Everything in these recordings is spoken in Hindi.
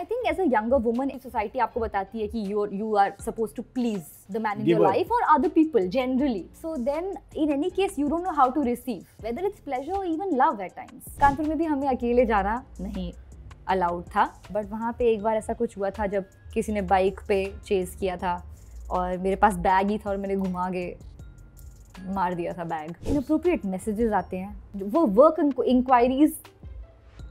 I think as a younger woman, society आपको बताती है कि you are supposed to please the man in your life or other people generally. So then in any case you don't know how to receive, whether it's pleasure or even love at times. Kanpur में भी हमें अकेले जाना नहीं अलाउड था, बट वहाँ पे एक बार ऐसा कुछ हुआ था जब किसी ने बाइक पे चेस किया था और मेरे पास बैग ही था और मैंने घुमा के मार दिया था बैग। इनअप्रोप्रिएट मैसेजेस आते हैं, वो वर्क इंक्वायरीज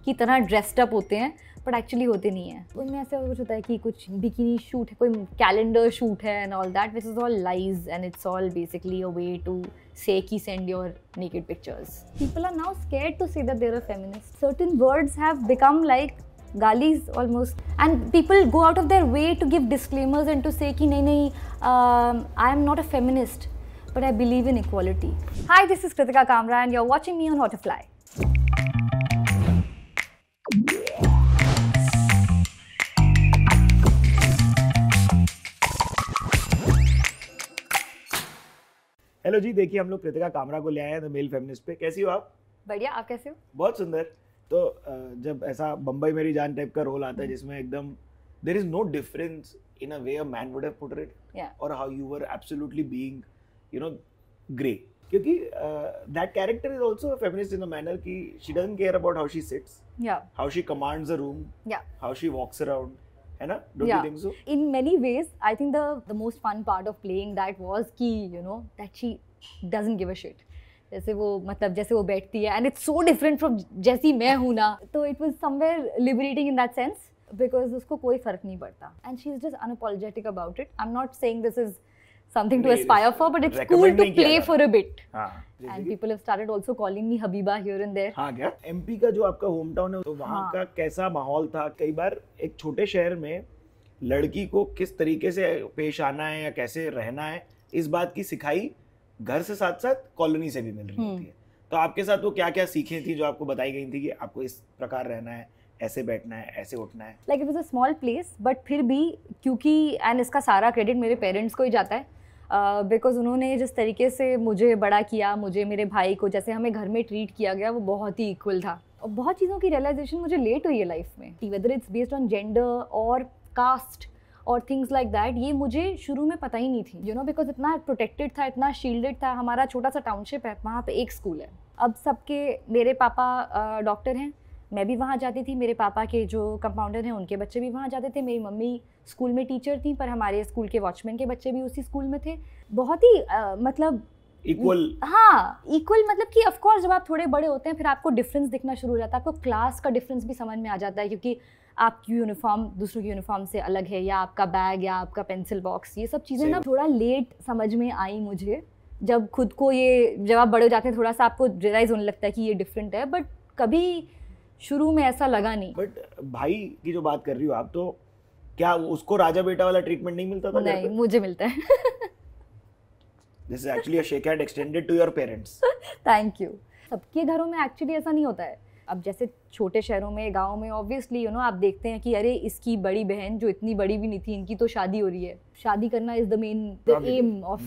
की तरह ड्रेस्ड अप होते हैं बट एक्चुअली होते नहीं है। उनमें ऐसा कुछ होता है कि कुछ बिकिनी शूट है, कोई कैलेंडर शूट है and all that, which is all lies and it's all basically a way to say ki send your naked pictures. People are now scared to say that they're a feminist. Certain words have become like galis almost, and people go out of their way to give disclaimers and to say ki nahi, I am not a feminist but I believe in equality. Hi, this is Kritika Kamra and you're watching me on How to Fly. Hello ji, देखिए हम लोग कृतिका कामरा को ले आए हैं द मेल फेमिनिस्ट पे। कैसी हो आप? बढ़िया, आप कैसे हो? बहुत सुंदर। तो जब ऐसा बम्बई मेरी जान टाइप का रोल आता है जिसमें एकदम there is no difference in a way a man would have put it और how you were absolutely being you know grey, क्योंकि that character is also a feminist in a manner कि she doesn't care about how she sits, how she commands a room, how she walks around, है ना? Don't you think so? In many ways, I think the most fun part of playing that was कि you know that she doesn't give a shit. जैसे वो मतलब जैसे वो बैठती है and it's so different from जैसी मैं हूँ ना, तो it was somewhere liberating in that sense because उसको कोई फर्क नहीं पड़ता and she's just unapologetic about it. I'm not saying this is something to aspire for, but it's cool to play for a bit. And people have started also calling me Habiba here and there. हाँ क्या? एमपी का जो आपका होम टाउन है तो वहाँ का कैसा माहौल था? कई बार एक छोटे शहर में लड़की को किस तरीके से पेश आना है या कैसे रहना है, इस बात की सिखाई घर से साथ साथ कॉलोनी से भी मिल रही होती है। तो आपके साथ वो क्या क्या सीखें थी जो आपको बताई गई थी कि आपको इस प्रकार रहना है, ऐसे बैठना है, ऐसे उठना है? Like it was a small place, but फिर भी क्योंकि एंड इसका सारा क्रेडिट मेरे पेरेंट्स को ही जाता है बिकॉज उन्होंने जिस तरीके से मुझे बड़ा किया, मुझे मेरे भाई को जैसे हमें घर में ट्रीट किया गया वो बहुत ही इक्वल था। और बहुत चीज़ों की रियलाइजेशन मुझे लेट हुई है लाइफ में, whether it's based on gender और कास्ट और थिंग्स लाइक दैट, ये मुझे शुरू में पता ही नहीं थी यू नो, बिकॉज इतना प्रोटेक्टेड था, इतना शील्डेड था। हमारा छोटा सा टाउनशिप है, वहाँ पे एक स्कूल है। अब सबके, मेरे पापा डॉक्टर हैं, मैं भी वहाँ जाती थी, मेरे पापा के जो कंपाउंडर हैं उनके बच्चे भी वहाँ जाते थे, मेरी मम्मी स्कूल में टीचर थी पर हमारे स्कूल के वॉचमैन के बच्चे भी उसी स्कूल में थे। बहुत ही मतलब इक्वल, हाँ इक्वल, मतलब कि ऑफ कोर्स जब आप थोड़े बड़े होते हैं फिर आपको डिफरेंस दिखना शुरू हो जाता है, आपको क्लास का डिफरेंस भी समझ में आ जाता है क्योंकि आपकी यूनिफॉर्म दूसरों की यूनिफॉर्म से अलग है, या आपका बैग या आपका पेंसिल बॉक्स, ये सब चीज़ें ना थोड़ा लेट समझ में आई मुझे। जब खुद को ये, जब आप बड़े हो जाते हैं थोड़ा सा आपको रियलाइज होने लगता है कि ये डिफरेंट है, बट कभी शुरू में ऐसा लगा नहीं। बट भाई की जो बात कर रही हो आप, तो क्या उसको राजा बेटा वाला ट्रीटमेंट नहीं मिलता था? नहीं, मुझे मिलता है। This is actually a shake hand extended to your parents. Thank you. सबके घरों में एक्चुअली ऐसा नहीं होता है। अब जैसे छोटे शहरों में, गाँव में ऑब्वियसली यू नो आप देखते हैं कि अरे इसकी बड़ी बहन जो इतनी बड़ी भी नहीं थी, इनकी तो शादी हो रही है। शादी करना is the aim of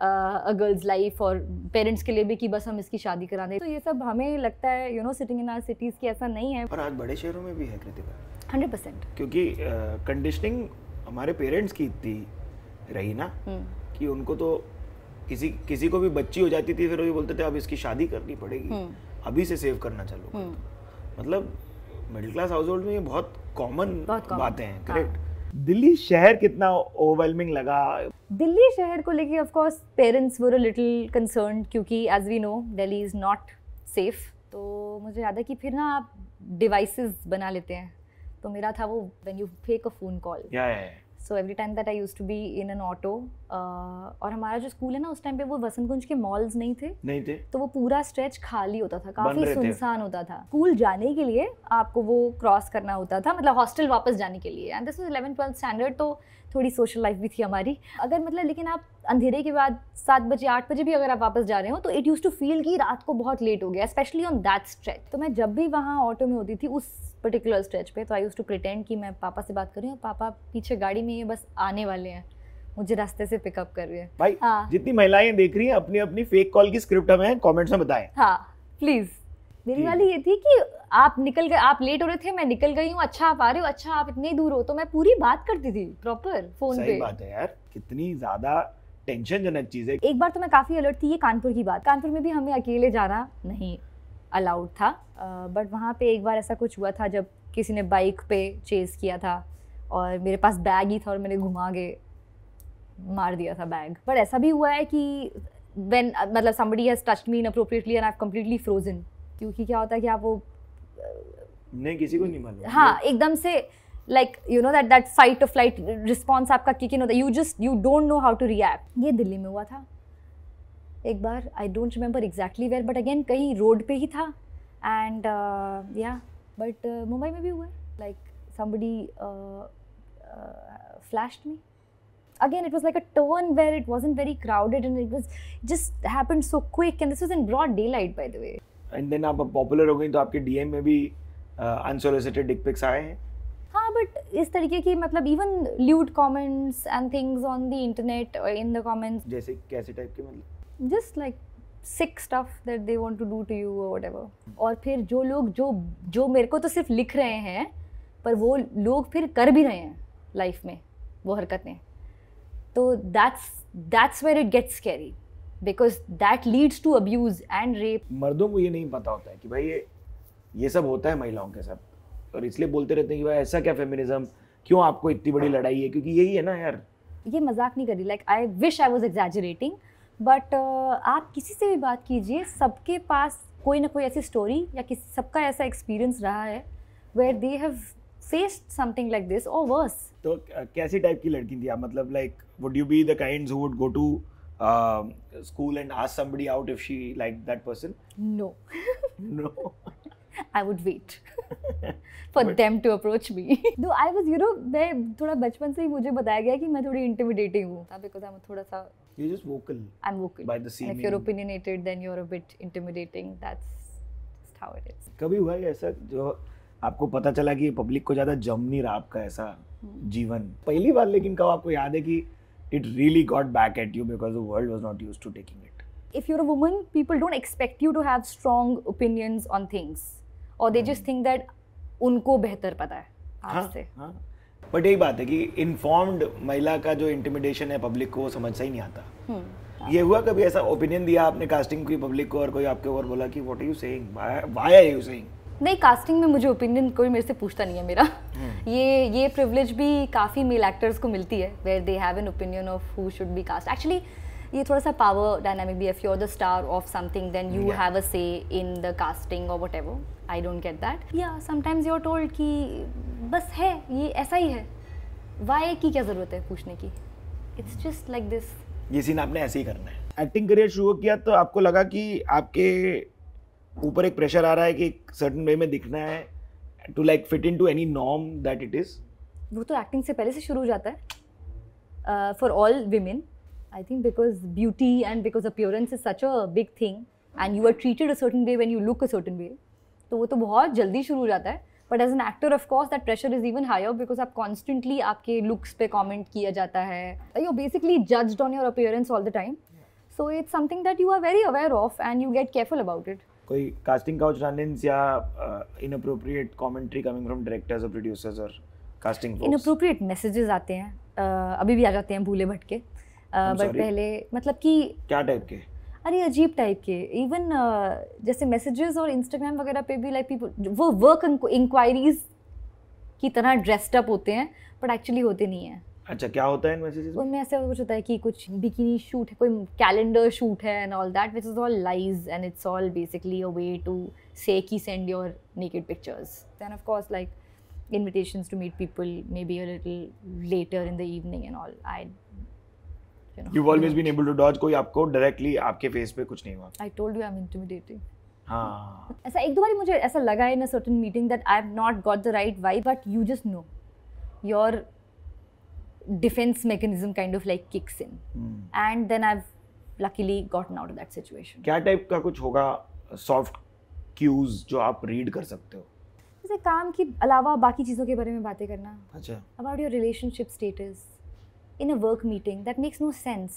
a girl's life, और पेरेंट्स के लिए भी कि बस हम इसकी शादी करा दें। तो ये सब हमें लगता है you know sitting in our cities की ऐसा नहीं है। और आज बड़े शहरों में भी है कृतिका, 100%, क्योंकि कंडीशनिंग हमारे पेरेंट्स की इतनी रही ना कि उनको तो किसी को भी बच्ची हो जाती थी फिर वो बोलते थे अब इसकी शादी करनी पड़ेगी, अभी से सेव करना चालू कर दो। मतलब मिडिल क्लास हाउस होल्ड में ये बहुत कॉमन बातें हैं, करेक्ट? दिल्ली शहर कितना ओवरवेलमिंग लगा? दिल्ली शहर को लेके of course parents were a little concerned क्योंकि as we know Delhi is not safe. तो मुझे याद है कि फिर ना आप डिवाइसेस बना लेते हैं, तो मेरा था वो when you fake a phone call. So every time that I used to be in an auto, और हमारा जो स्कूल है ना उस टाइम पे वो वसंत कुंज के मॉल्स नहीं थे, तो वो पूरा स्ट्रेच खाली होता था, काफी सुनसान होता था। स्कूल जाने के लिए आपको वो क्रॉस करना होता था, मतलब हॉस्टल वापस जाने के लिए, and this was 11th-12th standard, तो थोड़ी सोशल लाइफ भी थी हमारी। अगर मतलब लेकिन आप अंधेरे के बाद 7 बजे 8 बजे भी अगर आप वापस जा रहे हो तो इट यूज्ड टू फील कि रात को बहुत लेट हो गया, स्पेशली ऑन दैट स्ट्रेच। तो मैं जब भी वहाँ ऑटो में होती थी उस पर्टिकुलर स्ट्रेच पे, तो आई यूज्ड टू प्रिटेंड कि मैं पापा से बात कर रही हूँ, पापा पीछे गाड़ी में ये बस आने वाले हैं, मुझे रास्ते से पिकअप कर रहे हैं। भाई जितनी महिलाएं देख रही हैं अपनी अपनी फेक कॉल की स्क्रिप्ट हमें कमेंट्स में बताएं। हाँ प्लीज। मेरी वाली ये थी कि आप निकल गए, आप लेट हो रहे थे, मैं निकल गई हूँ, अच्छा आप आ रहे हो, अच्छा आप इतने दूर हो, तो मैं पूरी बात करती थी प्रॉपर फोन पे। सही बात है यार, कितनी ज्यादा टेंशनजनक चीज है। एक बार तो मैं काफी अलर्ट थी, ये कानपुर की बात, कानपुर में भी हमें अकेले जाना नहीं अलाउड था, बट वहाँ पे एक बार ऐसा कुछ हुआ था जब किसी ने बाइक पे चेज किया था और मेरे पास बैग ही था और मैंने घुमा के मार दिया था बैग। बट ऐसा भी हुआ है कि when मतलब somebody has touched me inappropriately and I've completely frozen, क्योंकि क्या होता है कि आप वो नहीं, किसी को नहीं मालूम। हाँ, एकदम से like you know that fight or flight response आपका kick in होता है, you don't know how to react। ये दिल्ली में हुआ था एक बार, I don't remember exactly where, but again कहीं रोड पे ही था and yeah, but मुंबई में भी हुआ है, like somebody flashed me। Again, it was like a turn where it wasn't very crowded and it was just happened so quick, and this was in broad daylight, by the way. And then आप पॉपुलर हो गई तो आपके डीएम में भी अनसोलिसिटेड डिक पिक्स आए हैं? हाँ, बट इस तरीके की मतलब even lewd comments and things on the internet or in the comments. जैसे कैसे टाइप के मतलब? Just like sick stuff that they want to do to you or whatever. और फिर जो लोग जो मेरे को तो सिर्फ लिख रहे हैं, पर वो लोग फिर कर भी रहे हैं लाइफ में वो हरकतें, तो that's where it gets scary because that leads to abuse and rape. मर्दों को ये नहीं पता होता है कि भाई ये सब होता है महिलाओं के साथ, और इसलिए बोलते रहते हैं कि भाई ऐसा क्या फेमिनिज्म, क्यों आपको इतनी बड़ी लड़ाई है, क्योंकि यही है ना यार। ये मजाक नहीं कर रही, like I wish I was exaggerating, but आप किसी से भी बात कीजिए, सबके पास कोई ना कोई ऐसी स्टोरी या सबका ऐसा एक्सपीरियंस रहा है where they have faced something like this or worse. तो कैसी टाइप की लड़की थी आप, मतलब like would you be the kinds who would go to school and ask somebody out if she liked that person? No. No. I would wait for them to approach me. Though I was, you know, मैं थोड़ा बचपन से ही मुझे बताया गया कि मैं थोड़ी intimidating हूँ, because I'm थोड़ा सा. You're just vocal. I'm vocal. By the seeming. And if you're opinionated, then you're a bit intimidating. That's just how it is. कभी हुआ है ऐसा जो आपको पता चला कि पब्लिक को ज़्यादा जम नहीं रहा आपका ऐसा जीवन पहली बार, लेकिन कब आपको याद है कि it really got back at you because the world was not used to taking it? If you're a woman, people don't expect you to have strong opinions on things, or they just think that उनको बेहतर पता है आपसे। हाँ, बट यही बात है कि इन्फॉर्म्ड महिला का जो इंटिमिडेशन है पब्लिक को वो समझ ही नहीं आता। ये हुआ कभी ऐसा ओपिनियन दिया आपने कास्टिंग की पब्लिक को और कोई आपके ऊपर बोला कि what are you saying, why are you saying? नहीं, कास्टिंग में मुझे ओपिनियन कोई मेरे से पूछता नहीं है मेरा। ये प्रिविलेज भी काफ़ी मेल एक्टर्स को मिलती है where they have an opinion of who should be cast. Actually ये थोड़ा सा पावर डायनामिक भी है, if you are the star of something then you have a say in the casting और whatever. I don't get that. या समटाइम्स यू आर टोल्ड कि बस है, ये ऐसा ही है, वाई की क्या ज़रूरत है पूछने की, इट्स जस्ट लाइक दिस। ये सीन आपने ऐसे ही करना है। एक्टिंग करियर शुरू किया तो आपको लगा कि आपके ऊपर एक प्रेशर आ रहा है कि एक सर्टेन वे में दिखना है to like fit into any norm that it is? वो तो एक्टिंग से पहले से शुरू हो जाता है for all women, I think, because beauty and because appearance is such a big thing and you are treated a certain way when you look a certain way, तो वो तो बहुत जल्दी शुरू हो जाता है। But as an actor of course that pressure is even higher because आप कॉन्स्टेंटली आपके लुक्स पे कॉमेंट किया जाता है, you are basically judged on your appearance all the time, so it's something that you are very aware of and you get careful about it. कोई कास्टिंग काउच रन-इन्स या inappropriate commentary coming from directors और प्रोड्यूसर्स और कास्टिंग फोर्स? इनअप्रोप्रिएट मैसेजेस आते हैं, अभी भी आ जाते हैं भूले भटके, बट पहले मतलब कि क्या टाइप के? अरे अजीब टाइप के, इवन जैसे मैसेजेस और इंस्टाग्राम वगैरह पे भी लाइक पीपल वो वर्क इंक्वायरीज की तरह ड्रेस्ड अप होते हैं बट एक्चुअली होते नहीं हैं। अच्छा, क्या होता है इन मैसेजेस में? उनमें ऐसा कुछ होता है कि कुछ बिकिनी शूट है, कोई कैलेंडर शूट है and all that, which is all lies and it's all basically a way to say कि send your naked pictures. Then of course like invitations to meet people maybe a little later in the evening and all. You've always been able to dodge, कोई आपको directly आपके face पे कुछ नहीं हुआ? I told you I'm intimidating. हाँ। ऐसा एक दो बारी मुझे ऐसा लगा in a certain meeting that I've not got the right vibe, but you just know your defense mechanism kind of like kicks in, and then I've luckily gotten out of that situation. क्या टाइप का कुछ होगा soft cues जो आप read कर सकते हो? जैसे काम के अलावा बाकी चीज़ों के बारे में बातें करना। अच्छा। About your relationship status in a work meeting that makes no sense.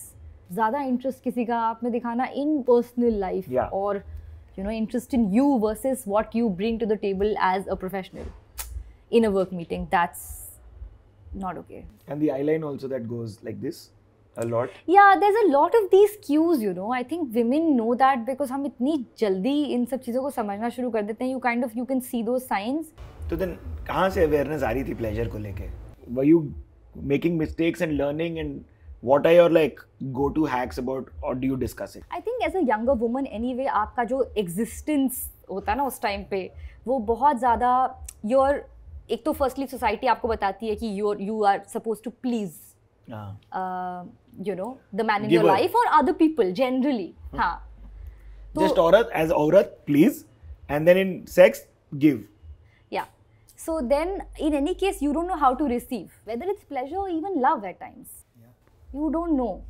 ज़्यादा इंटरेस्ट किसी का आप में दिखाना in personal life or interest in you versus what you bring to the table as a professional in a work meeting. That's not okay. And the eyeline also that goes like this a lot. Yeah, there's a lot of these cues, I think women know that because हम इतनी जल्दी इन सब चीज़ों को समझना शुरू कर देते हैं. You can see those signs. तो then कहाँ से awareness आ रही थी pleasure को लेके? Were you making mistakes and learning, and what are your like go-to hacks about, or do you discuss it? I think as a younger woman anyway, आपका जो existence होता है ना उस time पे, वो बहुत ज़्यादा एक तो firstly society आपको बताती है कि you are supposed to please the man in your life or other people generally. हाँ. Just औरत please, and then in sex give. Yeah. So then in any case you don't know how to receive, whether it's pleasure or even love at times. You don't know.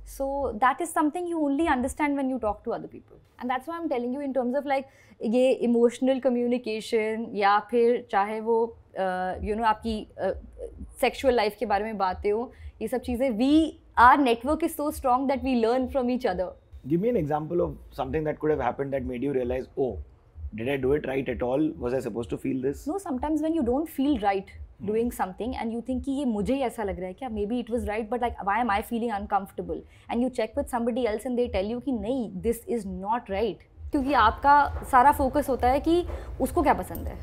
So that is something you only understand when you talk to other people. And that's why I'm telling you in terms of like ये emotional communication या फिर चाहे वो आपकी sexual life के बारे में बातें हो, ये सब चीज़ें our network is so strong that we learn from each other. Give me an example of something that could have happened that made you realize, oh, did I do it right at all? Was I supposed to feel this? No, sometimes when you don't feel right doing something and you think कि ये मुझे ही ऐसा लग रहा है क्या, maybe it was right but like why am I feeling uncomfortable, and you check with somebody else and they tell you कि नहीं, this is not right, क्योंकि आपका सारा फोकस होता है कि उसको क्या पसंद है.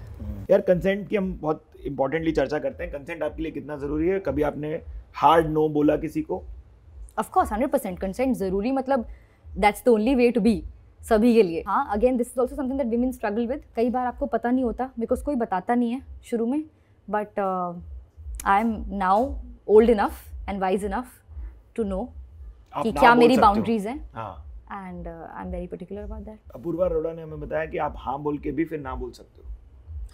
यार कंसेंट की हम बहुत इंपॉर्टेंटली चर्चा करते हैं. कंसेंट आपके लिए कितना जरूरी है? कभी आपने हार्ड नो बोला किसी को? Of course 100% कंसेंट जरूरी, मतलब that's the only way to be सभी के लिए. हाँ, again this is also something that women struggle with. कई बार आपको पता नहीं होता बिकॉज कोई बताता नहीं है शुरू में, but I am now old enough and wise enough to know कि क्या मेरी बाउंड्रीज हैं, and I am very particular about that. Apurva Arora ने हमें बताया कि आप हाँ बोल के भी फिर ना बोल सकते हो.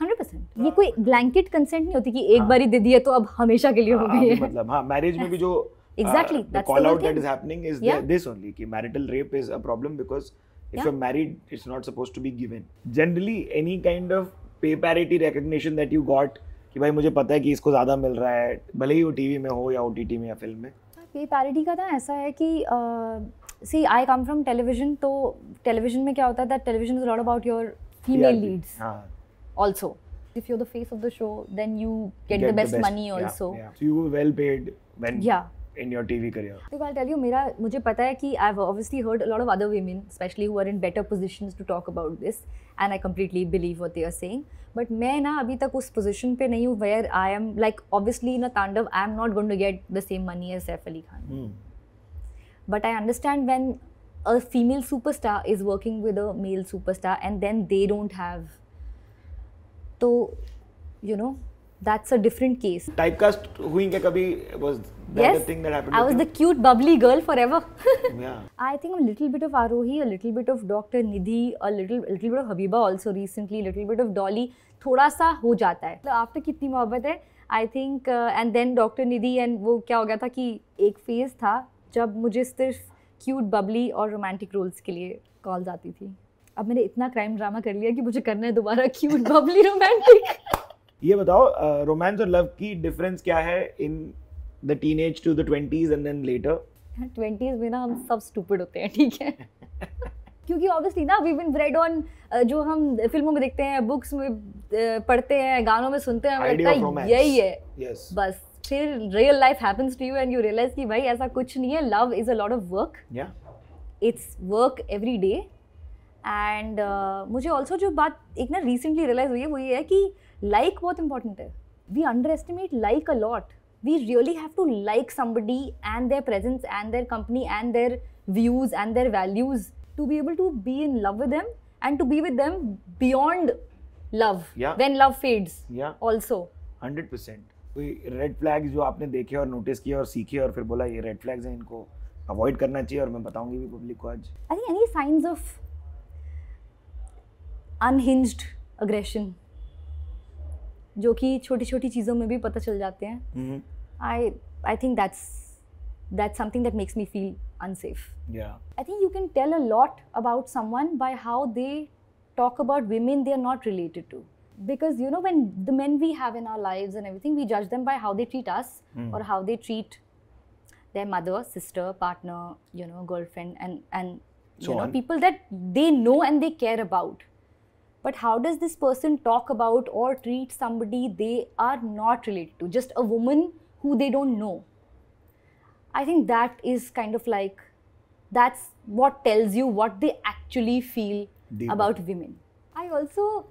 100%. ये कोई ब्लैंकेट कंसेंट नहीं होती कि एक बारी दे दिए तो अब हमेशा के लिए हो गई है. मतलब हाँ, मैरिज में भी जो exactly the call out that is happening is this only कि marital rape is a problem because if you're married it's not supposed to be given. Generally any kind of pay parity recognition that you got कि भाई मुझे पता है कि इसको ज़्यादा मिल रहा है, भले ही वो टीवी में हो या OTT में या फिल्म में. पे पैरिटी का ना ऐसा है कि see I come from television, तो television में क्या होता है that television is a lot about your female leads also. If you're the face of the show then you get the best money also. So you were well paid when in your TV career. Because I'll tell you, मुझे पता है कि I've obviously heard a lot of other women, especially who are in better positions to talk about this, and I completely believe what they are saying. But मैं ना अभी तक उस position पे नहीं हूँ where I am like obviously in a Tandav I am not going to get the same money as Saif Ali Khan. But I understand when a female superstar is working with a male superstar and then they don't have, तो that's a different case. Typecast हुई क्या कभी? Was that the thing that happened? I was the cute bubbly girl forever. Yeah. I think a little bit of Arohi, a little bit of Dr. Nidhi, a little bit of Habiba also recently, a little bit of Dolly, थोड़ा सा हो जाता है. After कितनी मोहब्बत है, I think and then Dr. Nidhi, and वो क्या हो गया था कि एक फेज था जब मुझे सिर्फ क्यूट बबली और रोमांटिक रोल्स के लिए कॉल्स आती थी. अब मैंने इतना क्राइम ड्रामा कर लिया कि मुझे करना है दोबारा क्यूट बबली रोमांटिक. ये बताओ रोमांस और लव की डिफरेंस क्या है in the teenage to the 20s and then later? 20s में ना हम सब स्टूपिड होते हैं, ठीक है. क्योंकि ऑब्वियसली ना वी बीन ब्रेड ऑन जो हम फिल्मों में देखते हैं, बुक्स में पढ़ते हैं, गानों में सुनते हैं, हमें लगता है यही है. बस फिर real life happens to you and you realize कि भाई ऐसा कुछ नहीं है. Love is a lot of work, it's work every day. And मुझे ऑल्सो जो बात एक ना रिसेंटली रियलाइज हुई है वो ये है कि लाइक बहुत इंपॉर्टेंट है. We underestimate like a lot. We really have to like somebody and their presence and their company and their views and their values to be able to be in love with them and to be with them beyond love when love fades also. 100%. कोई रेड फ्लैग्स जो आपने देखे और नोटिस किए और सीखे और फिर बोला ये रेड फ्लैग्स हैं, इनको अवॉइड करना चाहिए और मैं बताऊंगी भी पब्लिक को आज? I think any science of unhinged aggression जो कि छोटी छोटी चीज़ों में भी पता चल जाते हैं. I think that's something that makes me feel unsafe. Yeah. I think you can tell a lot about someone by how they talk about women they are not related to. Because when the men we have in our lives and everything, we judge them by how they treat us or how they treat their mother, sister, partner, girlfriend, and you know, people that they know and they care about. But how does this person talk about or treat somebody they are not related to, just a woman who they don't know? I think that is kind of like, that's what tells you what they actually feel about women. I also,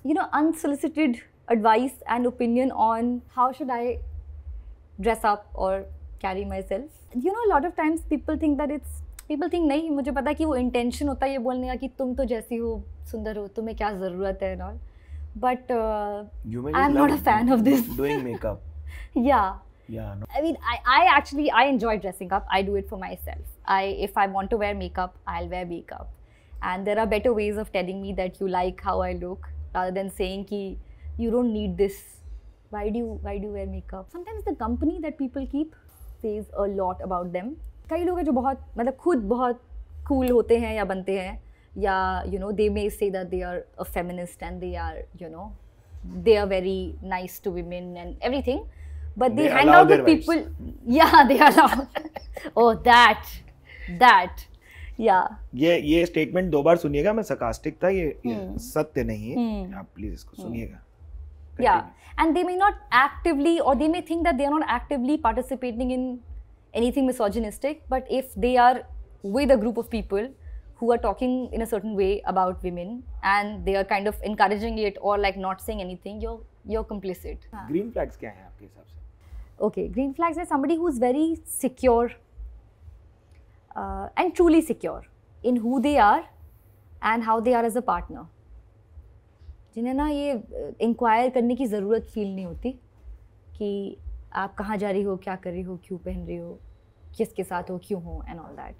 you know, unsolicited advice and opinion on how should I dress up or carry myself. You know, a lot of times people think नहीं, मुझे पता है कि वो intention होता है ये बोलने का कि तुम तो जैसी हो, सुंदर हो, तुम्हें क्या ज़रूरत है and all. But I'm not a fan of this. Doing makeup. Yeah. Yeah. No. I mean, I actually enjoy dressing up. I do it for myself. If I want to wear makeup, I'll wear makeup. And there are better ways of telling me that you like how I look, rather than saying कि you don't need this. Why do you wear makeup? Sometimes the company that people keep says a lot about them. कई लोग हैं जो बहुत मतलब खुद बहुत cool होते हैं या बनते हैं, या you know, they may say that they are a feminist and they are, you know, they are very nice to women and everything, but they hang out with people. Yeah, they allow. Oh, that. Yeah. ये statement 2 बार सुनिएगा, मैं sarcastic था, ये सत्य नहीं है, आप please इसको सुनिएगा. Yeah, and they may not actively, or they may think that they are not actively participating in anything misogynistic, but if they are with a group of people who are talking in a certain way about women and they are kind of encouraging it or like not saying anything, you're complicit. Green flags क्या हैं आपके हिसाब से? Okay, green flags are somebody who's very secure and truly secure in who they are and how they are as a partner. जिन्हें ना ये इंक्वायर करने की ज़रूरत फील नहीं होती कि आप कहाँ जा रही हो, क्या कर रही हो, क्यों पहन रही हो, किसके साथ हो, क्यों हो, and all that.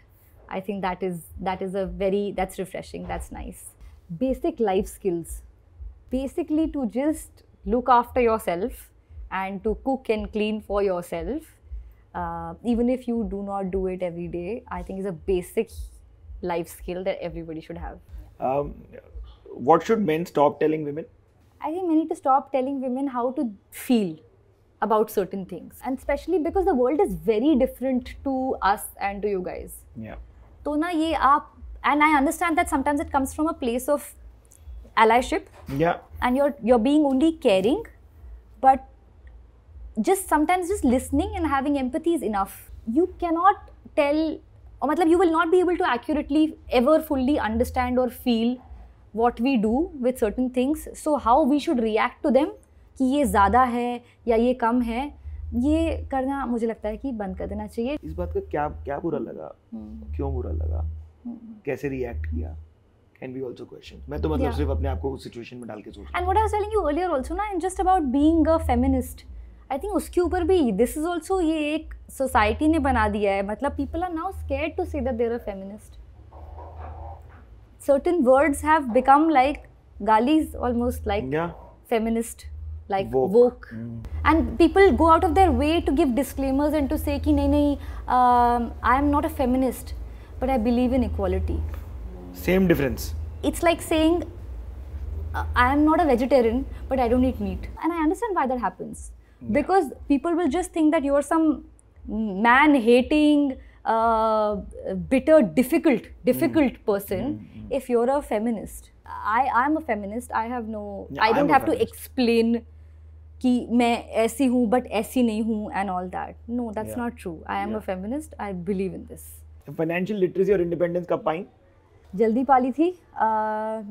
I think that's refreshing, that's nice. Basic life skills. Basically to just look after yourself and to cook and clean for yourself, even if you do not do it every day, I think is a basic life skill that everybody should have. What should men stop telling women? I think men need to stop telling women how to feel about certain things, and especially because the world is very different to us and to you guys. Yeah. तो ना ये आप, and I understand that sometimes it comes from a place of allyship. Yeah. And you're being only caring, but just sometimes just listening and having empathy is enough. You cannot tell, or मतलब you will not be able to accurately ever fully understand or feel what we do with certain things. So how we should react to them, कि ये ज़्यादा है या ये कम है, ये करना मुझे लगता है कि बंद कर देना चाहिए. इस बात का क्या बुरा लगा, क्यों बुरा लगा, कैसे रिएक्ट किया, can be also questioned. मैं तो मतलब सिर्फ अपने आप को उस सिचुएशन में डाल के सोच. And what I was telling you earlier also ना, and just about being a feminist, I think उसके ऊपर भी this is also ये एक society ने बना दिया है. मतलब people are now scared to say that they're a feminist. Certain words have become like galis, almost like feminist. Like woke. And people go out of their way to give disclaimers and to say कि नहीं, I am not a feminist, but I believe in equality. Same difference. It's like saying I am not a vegetarian, but I don't eat meat. And I understand why that happens. Because people will just think that you are some man-hating, bitter, difficult person if you're a feminist. I am a feminist. I have no, I don't have to explain कि मैं ऐसी हूँ but ऐसी नहीं हूँ and all that. No, that's not true. I am a feminist. I believe in this. Financial literacy or independence कब पाई? जल्दी पाली थी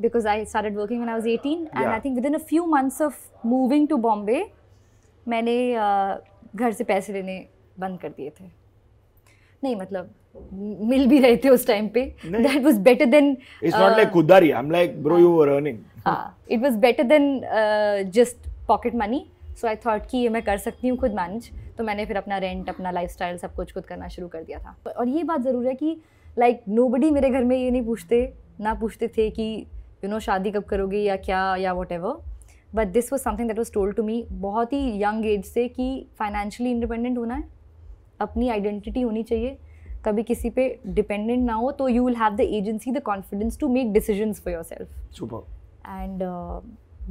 because I started working when I was 18 and I think within a few months of moving to Bombay मैंने घर से पैसे लेने बंद कर दिए थे. नहीं मतलब मिल भी रहे थे उस टाइम पे. That was better than. It's not like खुदारी. I'm like bro, you were earning. It was better than just pocket money. So I thought कि ये मैं कर सकती हूँ खुद मैनेज. तो मैंने फिर अपना रेंट, अपना लाइफस्टाइल सब कुछ खुद करना शुरू कर दिया था. और ये बात ज़रूर है कि लाइक नोबडी मेरे घर में ये नहीं पूछते थे कि यू नो शादी कब करोगे या क्या या whatever. But this was something that was told to me बहुत ही यंग एज से कि फाइनेंशियली इंडिपेंडेंट होना है, अपनी आइडेंटिटी होनी चाहिए, कभी किसी पे डिपेंडेंट ना हो, तो you will have the agency, the confidence to make decisions for yourself. Super. And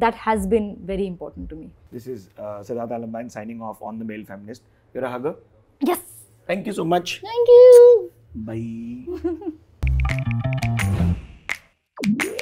that has been very important to me. This is Siddharth Alambine signing off on The Male Feminist. You're a hugger? Yes. Thank you so much. Thank you. Bye. है.